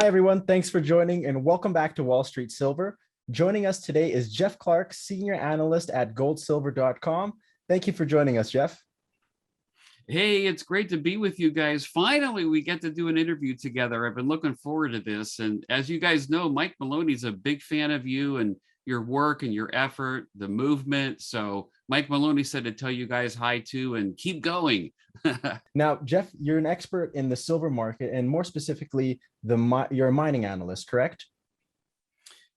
Hi, everyone. Thanks for joining and welcome back to Wall Street Silver. Joining us today is Jeff Clark, Senior Analyst at goldsilver.com. Thank you for joining us, Jeff. Hey, it's great to be with you guys. Finally, we get to do an interview together. I've been looking forward to this. And as you guys know, Mike Maloney's a big fan of you and your work and your effort, the movement. So Mike Maloney said to tell you guys hi too and keep going. Now, Jeff, you're an expert in the silver market and more specifically, you're a mining analyst, correct?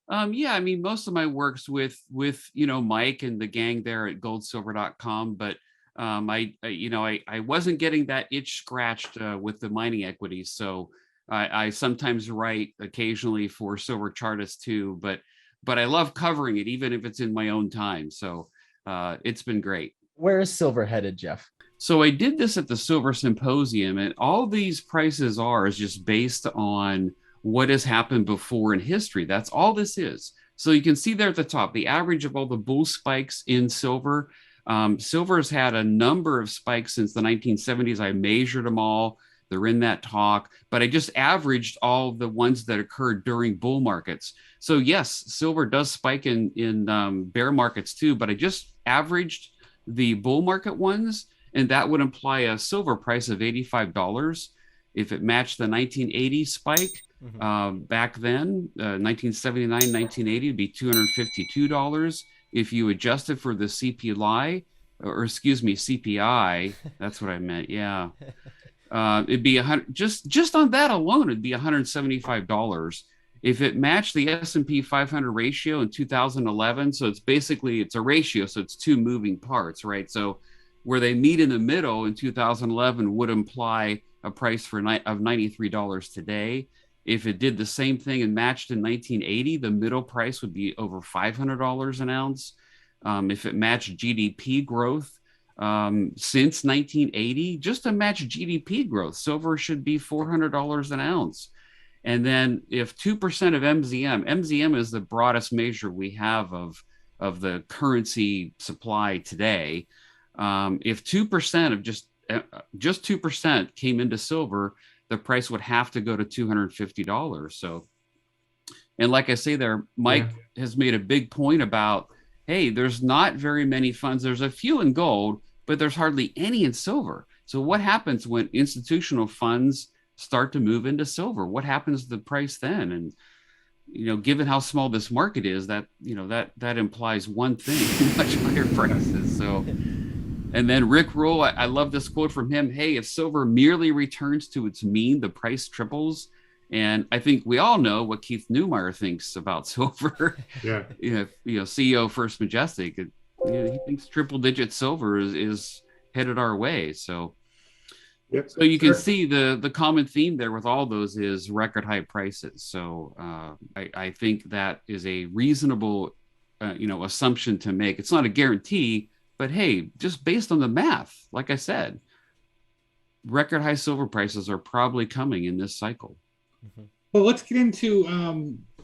Yeah, I mean, most of my work's with Mike and the gang there at goldsilver.com, but I wasn't getting that itch scratched with the mining equities. So I sometimes write occasionally for Silver Chartist too, but I love covering it, even if it's in my own time. So it's been great. Where is silver headed, Jeff? So I did this at the Silver Symposium, and all these prices is just based on what has happened before in history. That's all this is. So you can see there at the top, the average of all the bull spikes in silver. Silver has had a number of spikes since the 1970s. I measured them all. They're in that talk, but I just averaged all the ones that occurred during bull markets. So yes, silver does spike in bear markets too, but I just averaged the bull market ones, and that would imply a silver price of $85. If it matched the 1980 spike back then, 1979, 1980, it'd be $252. If you adjust it for the CPI, CPI, that's what I meant. Yeah. It'd be just on that alone, it'd be $175. If it matched the S&P 500 ratio in 2011, so it's a ratio, so it's two moving parts, right? So where they meet in the middle in 2011 would imply a price of $93 today. If it did the same thing and matched in 1980, the middle price would be over $500 an ounce. If it matched GDP growth since 1980, just to match GDP growth, silver should be $400 an ounce. And then if 2% of MZM is the broadest measure we have of the currency supply today. If 2% of just 2% came into silver, the price would have to go to $250. So, and like I say there, Mike has made a big point about, hey, there's not very many funds. There's a few in gold, but there's hardly any in silver. So what happens when institutional funds start to move into silver? What happens to the price then? And, given how small this market is, that implies one thing, much higher prices. So, and then Rick Rule, I love this quote from him. Hey, if silver merely returns to its mean, the price triples. And I think we all know what Keith Neumeyer thinks about silver. Yeah. CEO of First Majestic. He thinks triple digit silver is headed our way. So, so you can see the common theme there with all those is record high prices. So I think that is a reasonable, assumption to make. It's not a guarantee, but hey, just based on the math, like I said, record high silver prices are probably coming in this cycle. Well, let's get into,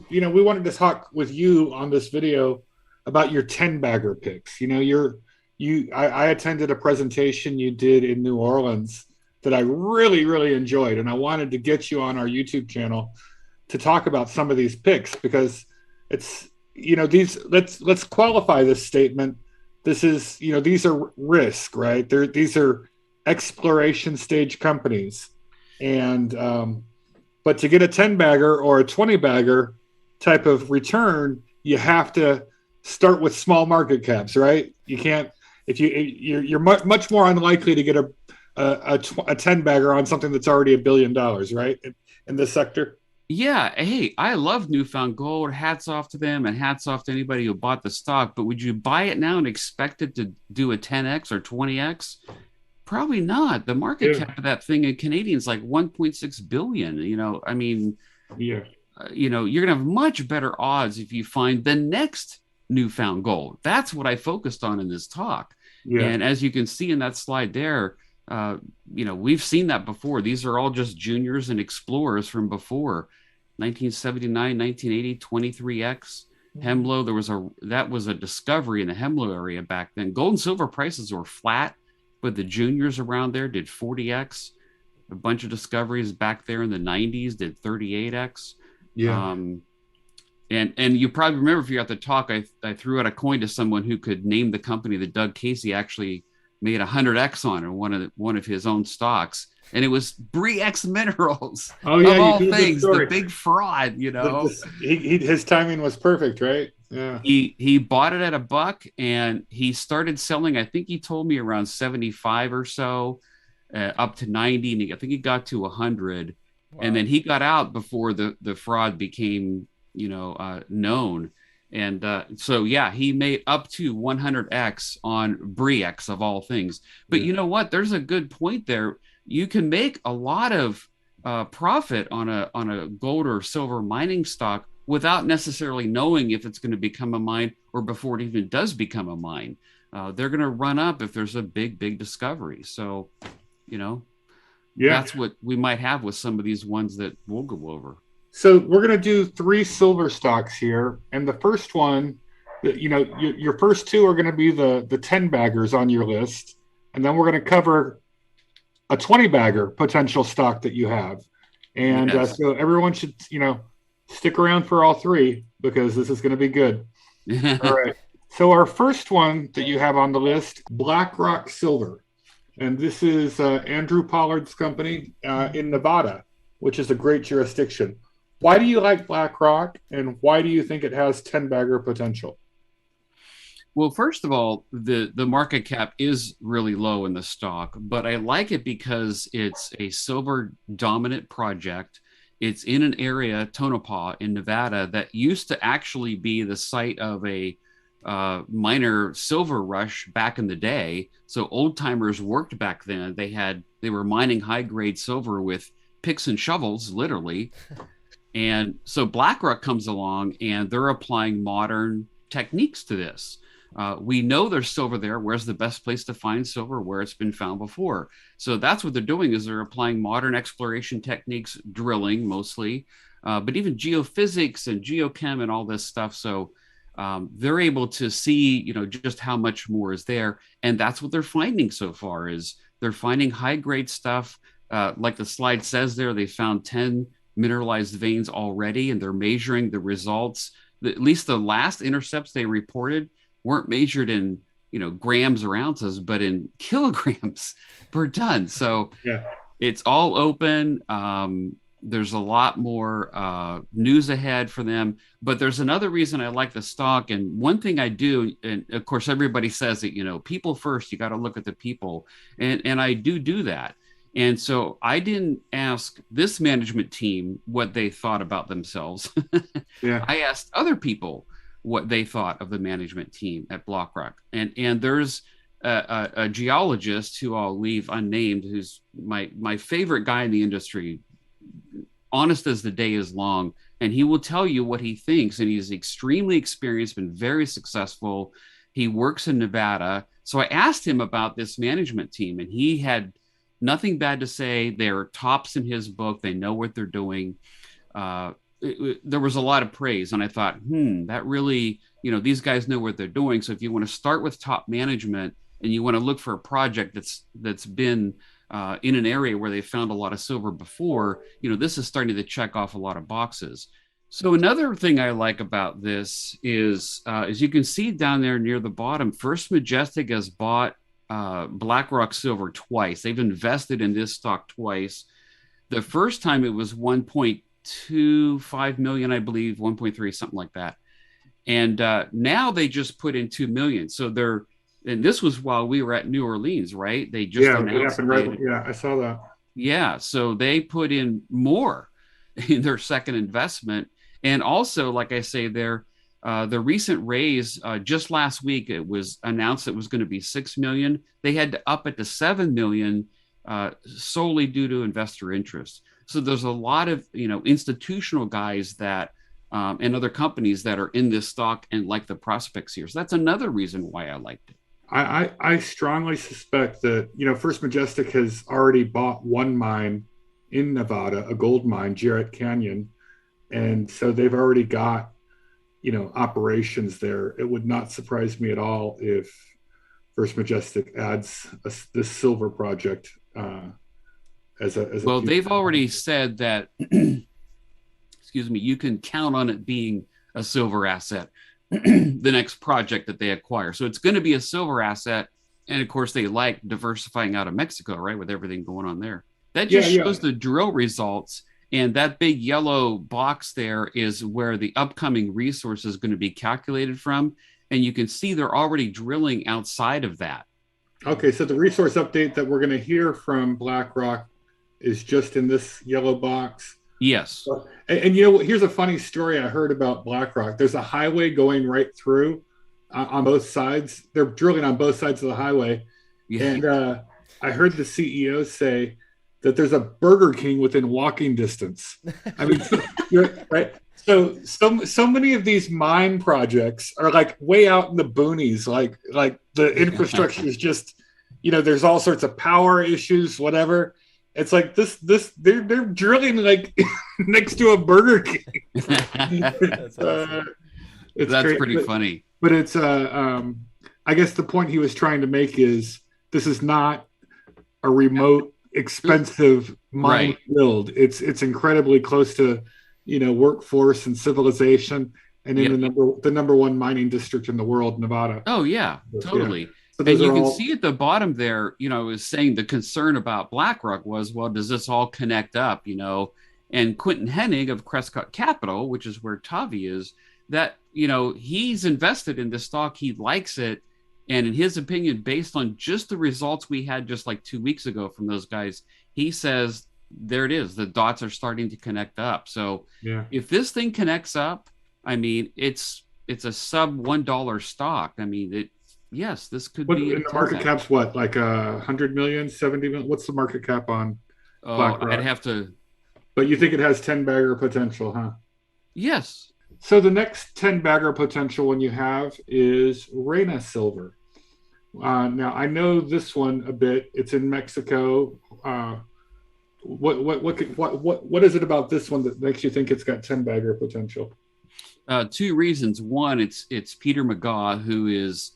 we wanted to talk with you on this video about your 10-bagger picks. I attended a presentation you did in New Orleans that I really, really enjoyed. And I wanted to get you on our YouTube channel to talk about some of these picks because it's, let's qualify this statement. This is, these are risk, right? These are exploration stage companies. And, but to get a 10-bagger or a 20-bagger type of return, you have to start with small market caps, right? You can't, you're much more unlikely to get a 10-bagger on something that's already $1 billion, right? In this sector. Yeah. Hey, I love Newfound Gold. Hats off to them and hats off to anybody who bought the stock. But would you buy it now and expect it to do a 10x or 20x? Probably not. The market cap of that thing in Canadian is like 1.6 billion. You're going to have much better odds if you find the next Newfound Gold. That's what I focused on in this talk. Yeah. And as you can see in that slide there, we've seen that before. These are all just juniors and explorers from before 1979, 1980, 23x. Hemlo, that was a discovery in the Hemlo area back then. Gold and silver prices were flat, but the juniors around there did 40x. a bunch of discoveries back there in the 90s, did 38x. Yeah. And you probably remember, if you're at the talk, I threw out a coin to someone who could name the company that Doug Casey actually made 100x on in one of his own stocks. And it was BRC Minerals. Oh yeah, of all you things, the big fraud, his timing was perfect, right? Yeah. He bought it at $1 and he started selling, I think he told me around 75 or so, up to 90, and I think he got to 100. Wow. And then he got out before the fraud became known. And so yeah, he made up to 100x on BRC of all things. But you know what? There's a good point there. You can make a lot of profit on a gold or silver mining stock without necessarily knowing if it's going to become a mine or before it even does become a mine. They're going to run up if there's a big discovery. So, that's what we might have with some of these ones that we'll go over. So we're going to do 3 silver stocks here. And the first one, your first 2 are going to be the 10 baggers on your list. And then we're going to cover a 20 bagger potential stock that you have. And so everyone should, stick around for all 3 because this is going to be good. All right. So our first one that you have on the list, BlackRock Silver. And this is Andrew Pollard's company in Nevada, which is a great jurisdiction. Why do you like BlackRock, and why do you think it has 10 bagger potential? Well, first of all, the market cap is really low in the stock, but I like it because it's a silver dominant project. It's in an area, Tonopah in Nevada, that used to actually be the site of a minor silver rush back in the day. So old timers worked back then. They were mining high grade silver with picks and shovels, literally. And so BlackRock comes along and they're applying modern techniques to this. We know there's silver there. Where's the best place to find silver? Where it's been found before. So that's what they're doing, is they're applying modern exploration techniques, drilling mostly, but even geophysics and geochem and all this stuff. So they're able to see, just how much more is there. And that's what they're finding so far, is they're finding high grade stuff. Like the slide says there, they found 10 mineralized veins already, and they're measuring the results. At least the last intercepts they reported weren't measured in grams or ounces, but in kilograms per ton. So it's all open. There's a lot more news ahead for them. But there's another reason I like the stock. And one thing I do, and of course everybody says that people first, you got to look at the people, and I do that. And so I didn't ask this management team what they thought about themselves. I asked other people what they thought of the management team at BlackRock. And there's a geologist who I'll leave unnamed, who's my favorite guy in the industry, honest as the day is long. And he will tell you what he thinks. And he's extremely experienced, been very successful. He works in Nevada. So I asked him about this management team, and he had nothing bad to say. They're tops in his book. They know what they're doing. There was a lot of praise, and I thought, that really, these guys know what they're doing. So if you want to start with top management and you want to look for a project that's been in an area where they found a lot of silver before, this is starting to check off a lot of boxes. So another thing I like about this is, as you can see down there near the bottom, First Majestic has bought BlackRock Silver twice. They've invested in this stock twice. The first time it was 1.25 million, I believe, 1.3, something like that. And now they just put in 2 million. So and this was while we were at New Orleans, right? They just announced it happened, right? I saw that. Yeah, so they put in more in their second investment. And also, like I say, the recent raise just last week, it was announced it was going to be 6 million. They had to up it to 7 million solely due to investor interest. So there's a lot of institutional guys that and other companies that are in this stock and like the prospects here. So that's another reason why I liked it. I strongly suspect that First Majestic has already bought one mine in Nevada, a gold mine, Jarrett Canyon, and so they've already got operations there. It would not surprise me at all if First Majestic adds this silver project Well, they've already said that, excuse me, you can count on it being a silver asset, the next project that they acquire. So it's going to be a silver asset. And of course, they like diversifying out of Mexico, right? With everything going on there. That just shows the drill results. And that big yellow box there is where the upcoming resource is going to be calculated from. And you can see they're already drilling outside of that. Okay, so the resource update that we're going to hear from BlackRock is just in this yellow box. Yes. And you know, here's a funny story I heard about BlackRock. There's a highway going right through on both sides. They're drilling on both sides of the highway. Yeah. And I heard the CEO say that there's a Burger King within walking distance. I mean, right? So many of these mine projects are like way out in the boonies. Like the infrastructure is just, you know, there's all sorts of power issues, whatever. It's like they're drilling like next to a Burger King. That's awesome. That's pretty funny. But it's I guess the point he was trying to make is this is not a remote, expensive mine build. It's incredibly close to, you know, workforce and civilization, and in the number one mining district in the world, Nevada. Oh yeah, totally. Yeah. So and you can see at the bottom there, you know, is saying the concern about BlackRock was, well, does this all connect up, you know? And Quentin Hennig of Crescott Capital, which is where Tavi is, that, you know, he's invested in this stock. He likes it. And in his opinion, based on just the results we had just like 2 weeks ago from those guys, he says, there it is. The dots are starting to connect up. So if this thing connects up, I mean, it's a sub $1 stock. I mean, yes, this could be. And the market cap's what, like 100 million, 70 million? What's the market cap on BlackRock? I'd have to. But you think it has 10 bagger potential, huh? Yes. So the next 10 bagger potential one you have is Reyna Silver. Now I know this one a bit. It's in Mexico. What is it about this one that makes you think it's got 10 bagger potential? Two reasons. One, it's Peter McGaw, who is,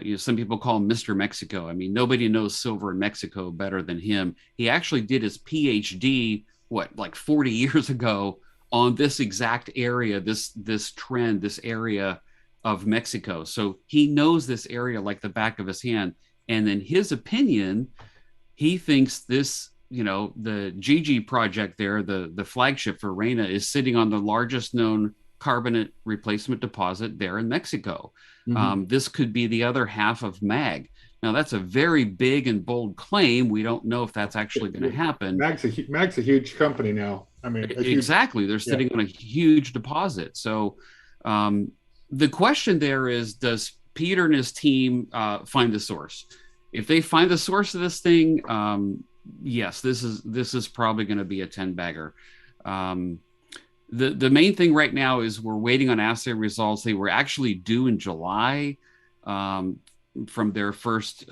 you know, some people call him Mr. Mexico. I mean, nobody knows silver in Mexico better than him. He actually did his PhD, like 40 years ago on this exact area, this trend, this area of Mexico. So he knows this area like the back of his hand. And in his opinion, he thinks this, you know, the GG project there, the flagship for Reyna, is sitting on the largest known carbonate replacement deposit there in Mexico. Mm-hmm. This could be the other half of MAG. Now, that's a very big and bold claim. We don't know if that's actually going to happen. MAG's a huge company now. I mean, exactly. They're sitting on a huge deposit. So the question there is, does Peter and his team find the source? If they find the source of this thing, yes, this is probably going to be a 10 bagger. The main thing right now is we're waiting on assay results. They were actually due in July from their first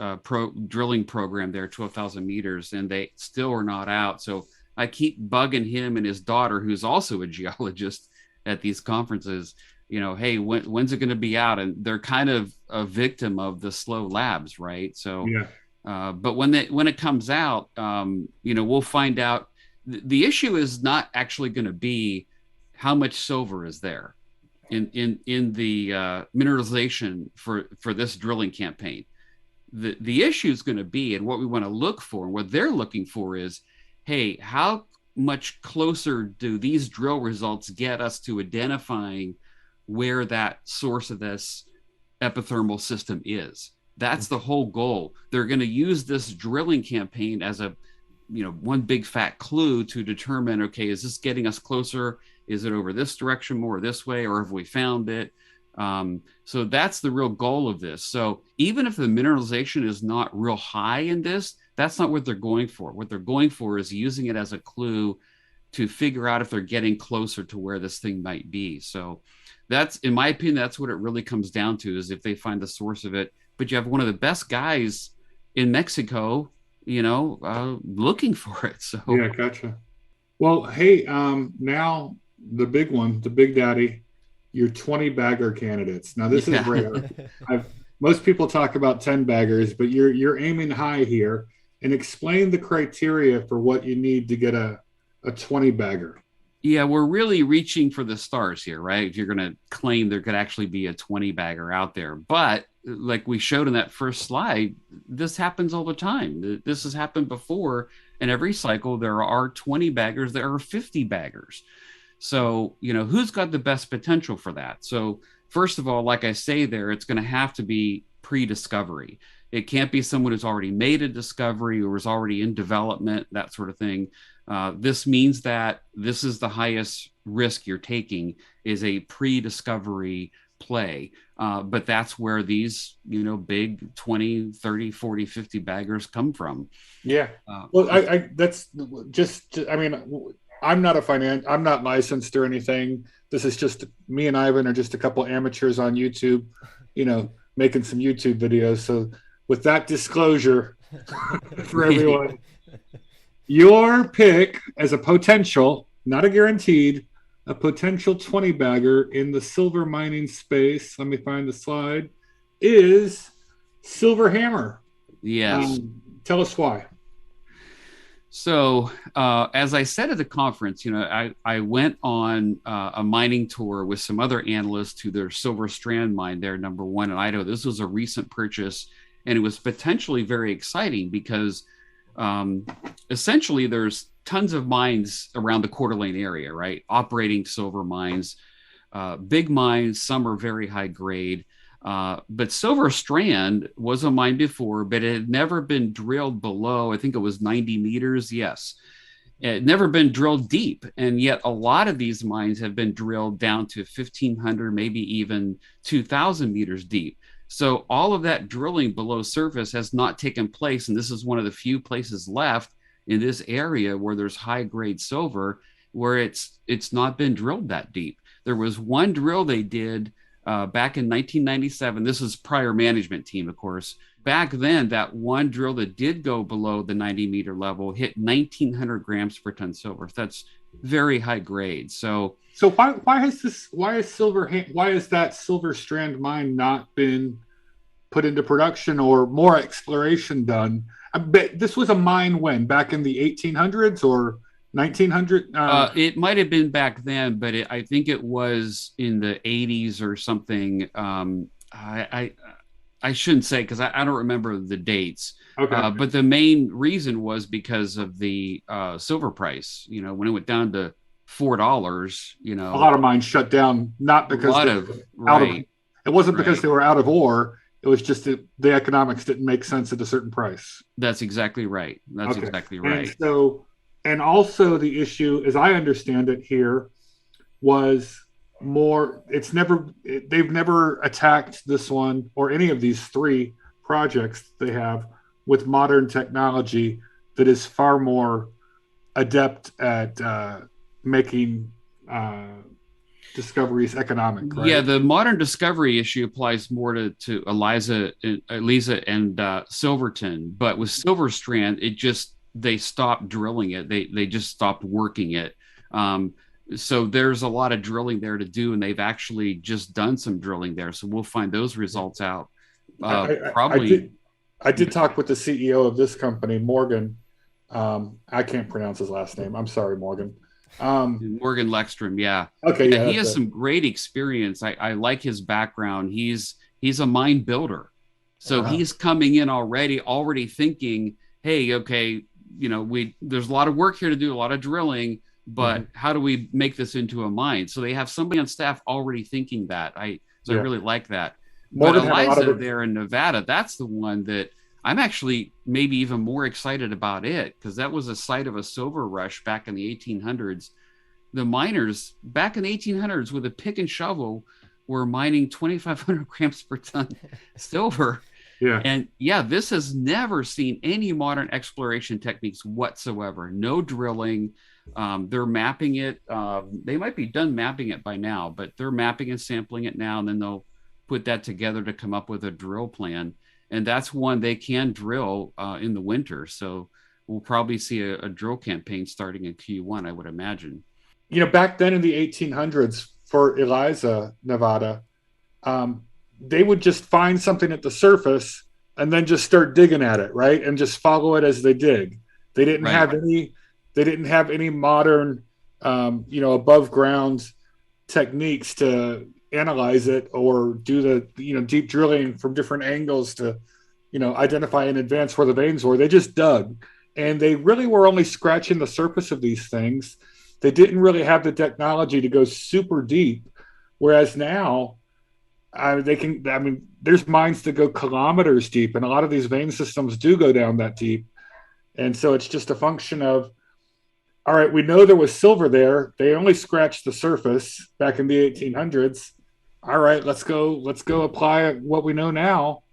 drilling program there, 12,000 meters, and they still are not out. So I keep bugging him and his daughter, who's also a geologist at these conferences, you know, hey, when's it going to be out? And they're kind of a victim of the slow labs, right? So, but when it comes out, you know, we'll find out. The issue is not actually going to be how much silver is there in the mineralization for this drilling campaign. The issue is going to be, and what we want to look for, and what they're looking for is, hey, how much closer do these drill results get us to identifying where that source of this epithermal system is? That's the whole goal. They're going to use this drilling campaign as a, you know, one big fat clue to determine, okay, is this getting us closer? Is it over this direction more this way, or have we found it? So that's the real goal of this. So even if the mineralization is not real high in this, that's not what they're going for. What they're going for is using it as a clue to figure out if they're getting closer to where this thing might be. So that's, in my opinion, that's what it really comes down to, is if they find the source of it. But you have one of the best guys in Mexico, you know, looking for it. So yeah, gotcha. Well, hey, now the big one, the big daddy, your 20 bagger candidates. Now this is rare. Most people talk about 10 baggers, but you're aiming high here, and explain the criteria for what you need to get a 20 bagger. Yeah, we're really reaching for the stars here, right? If you're going to claim there could actually be a 20 bagger out there. But like we showed in that first slide, this happens all the time. This has happened before. In every cycle, there are 20 baggers, there are 50 baggers. So, who's got the best potential for that? So first of all, like I say there, it's going to have to be pre-discovery. It can't be someone who's already made a discovery or is already in development, that sort of thing. This means that this is the highest risk you're taking, is a pre-discovery play. But that's where these, big 20, 30, 40, 50 baggers come from. Yeah. Well, I'm not licensed or anything. This is just me and Ivan are just a couple amateurs on YouTube, making some YouTube videos. So with that disclosure for everyone, your pick as a potential, not a guaranteed, a potential 20 bagger in the silver mining space, let me find the slide, is Silver HAMR. Yes. Tell us why. So as I said at the conference, I went on a mining tour with some other analysts to their Silver Strand mine there, number 1 in Idaho. This was a recent purchase, and it was potentially very exciting because essentially there's tons of mines around the Coeur d'Alene area, right? Operating silver mines, big mines, some are very high grade. But Silver Strand was a mine before, but it had never been drilled below, I think it was 90 meters. Yes. It had never been drilled deep. And yet a lot of these mines have been drilled down to 1,500, maybe even 2,000 meters deep. So all of that drilling below surface has not taken place. And this is one of the few places left in this area where there's high grade silver, where it's not been drilled that deep. There was one drill they did back in 1997. This is prior management team, of course. Back then, that one drill that did go below the 90-meter level hit 1,900 grams per ton silver. That's very high grade. So why has that Silver Strand mine not been put into production or more exploration done? I bet this was a mine when, back in the 1800s or 1900? It might have been back then, but I think it was in the 80s or something. I shouldn't say because I don't remember the dates. Okay. But the main reason was because of the silver price. When it went down to $4, a lot of mines shut down, not because it wasn't because they were out of ore. It was just that the economics didn't make sense at a certain price. That's exactly right. That's exactly right. And also the issue, as I understand it here, was they've never attacked this one or any of these 3 projects they have with modern technology that is far more adept at making discoveries economic, right? Yeah, the modern discovery issue applies more to Eliza and Silverton, but with Silver Strand, they stopped drilling it. They just stopped working it. So there's a lot of drilling there to do, and they've actually just done some drilling there. So we'll find those results out. Probably. I did talk with the CEO of this company, Morgan. I can't pronounce his last name. I'm sorry, Morgan. Morgan Lekstrom. Yeah. Okay. Yeah, he has some great experience. I like his background. He's a mine builder. So he's coming in already thinking, hey, okay, there's a lot of work here to do, a lot of drilling, but how do we make this into a mine? So they have somebody on staff already thinking that. I really like that. Morgan, but Eliza there in Nevada, that's the one that I'm actually maybe even more excited about it, because that was a site of a silver rush back in the 1800s. The miners back in the 1800s with a pick and shovel were mining 2,500 grams per ton silver. Yeah. And this has never seen any modern exploration techniques whatsoever. No drilling. They're mapping it. They might be done mapping it by now, but they're mapping and sampling it now, and then they'll put that together to come up with a drill plan. And that's one they can drill in the winter. So we'll probably see a drill campaign starting in Q1, I would imagine. Back then in the 1800s for Eliza, Nevada, they would just find something at the surface and then just start digging at it, right? And just follow it as they dig. They didn't have any modern, above ground techniques to analyze it or do the, deep drilling from different angles to, identify in advance where the veins were. They just dug, and they really were only scratching the surface of these things. They didn't really have the technology to go super deep. Whereas now, there's mines that go kilometers deep, and a lot of these vein systems do go down that deep. And so it's just a function of, all right, we know there was silver there. They only scratched the surface back in the 1800s. All right, let's go apply what we know now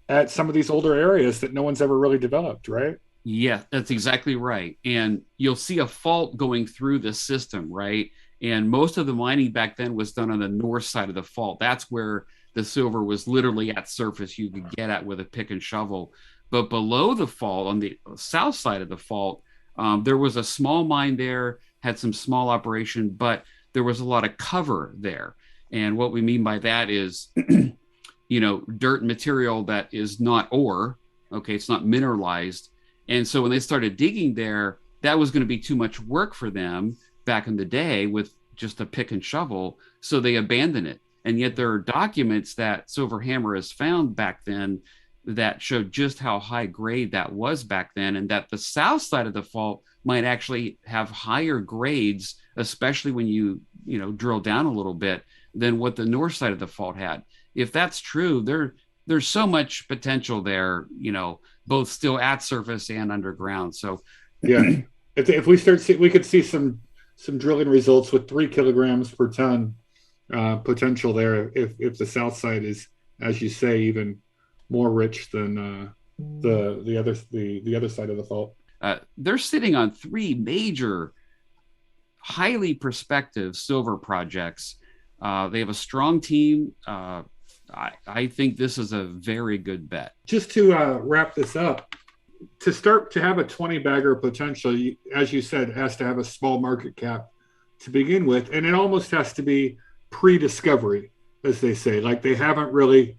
at some of these older areas that no one's ever really developed, right? Yeah, that's exactly right. And you'll see a fault going through the system, right? And most of the mining back then was done on the north side of the fault. That's where the silver was literally at surface you could get at with a pick and shovel. But below the fault, on the south side of the fault, there was a small mine there, had some small operation, but there was a lot of cover there. And what we mean by that is, dirt material that is not ore. Okay, it's not mineralized. And so when they started digging there, that was going to be too much work for them back in the day with just a pick and shovel. So they abandoned it. And yet there are documents that Silverhammer has found back then that showed just how high grade that was back then, and that the south side of the fault might actually have higher grades, especially when you drill down a little bit, than what the north side of the fault had. If that's true, there's so much potential there, both still at surface and underground. So yeah, if we we could see some drilling results with 3 kilograms per ton potential there if the south side is, as you say, even more rich than the other side of the fault. They're sitting on 3 major, highly prospective silver projects. They have a strong team. I think this is a very good bet. Just to wrap this up, to start to have a 20 bagger potential, as you said, it has to have a small market cap to begin with, and it almost has to be pre-discovery, as they say. Like, they haven't really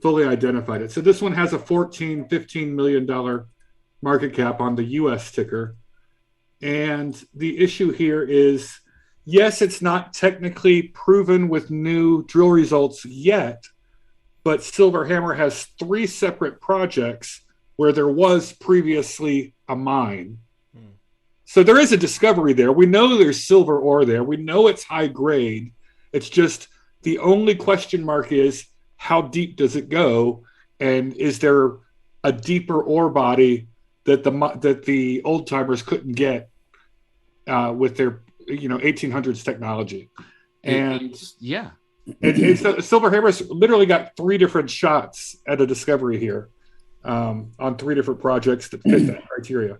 fully identified it. So this one has a $15 million market cap on the US ticker. And the issue here is, yes, it's not technically proven with new drill results yet, but Silverhammer has 3 separate projects where there was previously a mine. So there is a discovery there. We know there's silver ore there. We know it's high grade. It's just the only question mark is, how deep does it go? And is there a deeper ore body that the old timers couldn't get with their 1800s technology? And yeah, Silverhammer's literally got 3 different shots at a discovery here on 3 different projects that fit that criteria.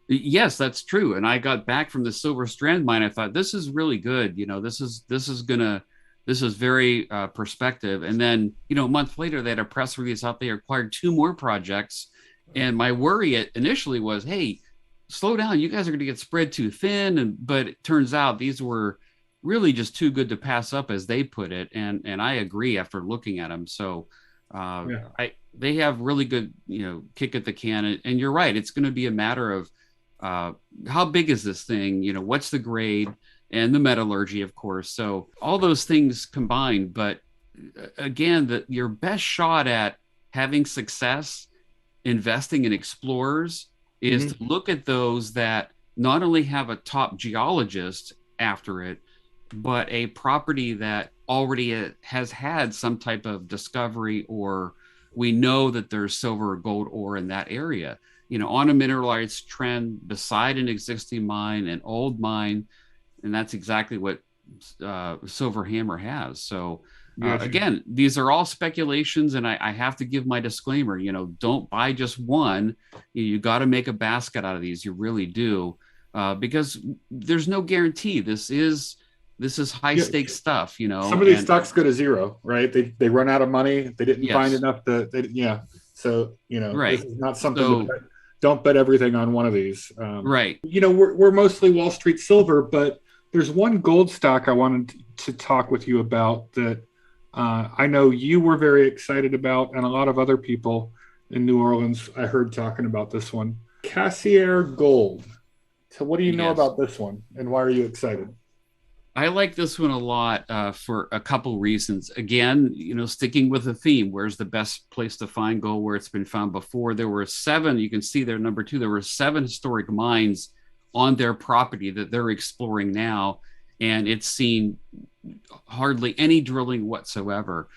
Yes, that's true. And I got back from the Silver Strand mine. I thought, this is really good. This is very perspective. And then, a month later, they had a press release out. They acquired 2 more projects. And my worry initially was, hey, slow down. You guys are going to get spread too thin. But it turns out these were really just too good to pass up, as they put it. And I agree after looking at them. So they have really good, kick at the can. And you're right. It's going to be a matter of how big is this thing? What's the grade? And the metallurgy, of course. So all those things combined. But again, your best shot at having success investing in explorers is to look at those that not only have a top geologist after it, but a property that already has had some type of discovery, or we know that there's silver or gold ore in that area, on a mineralized trend beside an existing mine, an old mine. And that's exactly what Silverhammer has. So again, these are all speculations, and I have to give my disclaimer, don't buy just one. You got to make a basket out of these. You really do, because there's no guarantee. This is high stakes stuff, Some of these stocks go to zero, right? They run out of money. They didn't find enough So, right. This is not something don't bet everything on one of these. Right. We're mostly Wall Street Silver, but there's one gold stock I wanted to talk with you about that I know you were very excited about, and a lot of other people in New Orleans I heard talking about this one. Cassiar Gold. So what do you know about this one, and why are you excited? I like this one a lot for a couple reasons. Again, you know, sticking with the theme, where's the best place to find gold where it's been found before? There were 7, you can see there, number 2, there were 7 historic mines on their property that they're exploring now, and it's seen hardly any drilling whatsoever.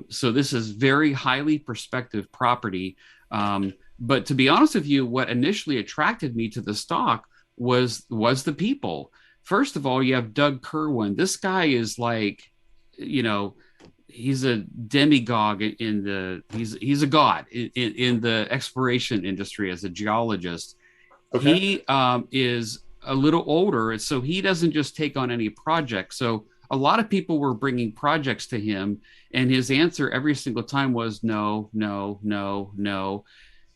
So this is very highly prospective property. But to be honest with you, what initially attracted me to the stock was the people. First of all, you have Doug Kerwin. This guy is like, you know, he's a demigod he's a god in the exploration industry as a geologist. Okay. He is a little older, so he doesn't just take on any project. So a lot of people were bringing projects to him, and his answer every single time was no, no, no, no.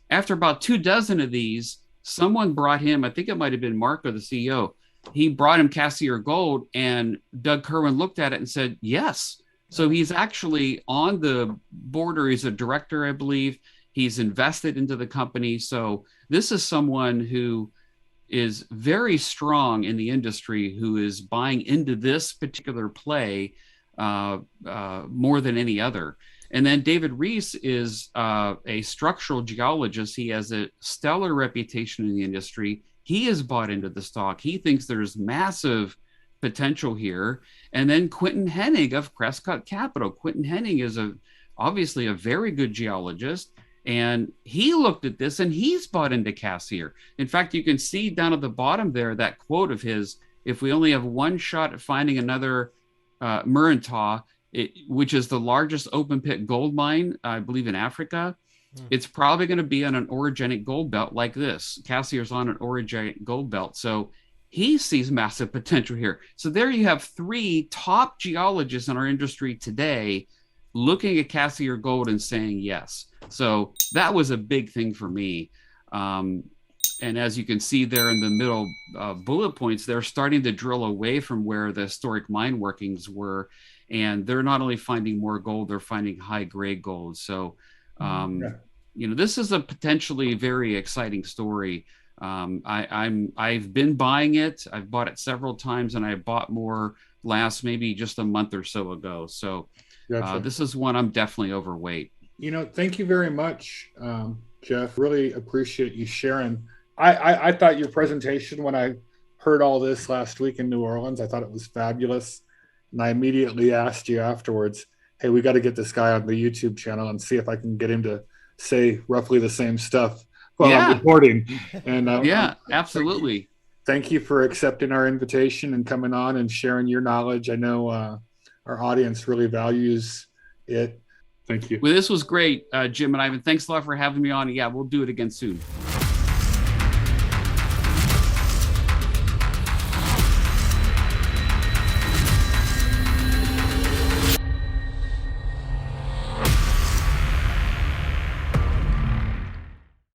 After about 2 dozen of these, someone brought him, I think it might have been Marco, the CEO, he brought him Cassiar Gold, and Doug Kerwin looked at it and said, yes. So he's actually on the border. He's a director, I believe. He's invested into the company. So this is someone who is very strong in the industry, who is buying into this particular play more than any other. And then David Reese is a structural geologist. He has a stellar reputation in the industry. He is bought into the stock. He thinks there's massive potential here. And then Quentin Hennig of Prescott Capital. Quentin Hennig is obviously a very good geologist. And he looked at this and he's bought into Cassiar. In fact, you can see down at the bottom there, that quote of his, if we only have one shot at finding another Muruntau, which is the largest open pit gold mine, I believe, in Africa, it's probably going to be on an orogenic gold belt like this. Cassiar's on an orogenic gold belt. So he sees massive potential here. So there you have 3 top geologists in our industry today looking at Cassiar Gold and saying yes. So that was a big thing for me. And as you can see there in the middle bullet points, they're starting to drill away from where the historic mine workings were. And they're not only finding more gold, they're finding high grade gold. So, you know, this is a potentially very exciting story. I've been buying it. I've bought it several times, and I bought more last maybe just a month or so ago. So this is one I'm definitely overweight. You know, thank you very much, Jeff. Really appreciate you sharing. I thought your presentation, when I heard all this last week in New Orleans, I thought it was fabulous. And I immediately asked you afterwards, hey, we got to get this guy on the YouTube channel and see if I can get him to say roughly the same stuff while I'm recording. And yeah, absolutely. Thank you for accepting our invitation and coming on and sharing your knowledge. I know our audience really values it. Thank you. Well, this was great, Jim and Ivan. Thanks a lot for having me on. Yeah, we'll do it again soon.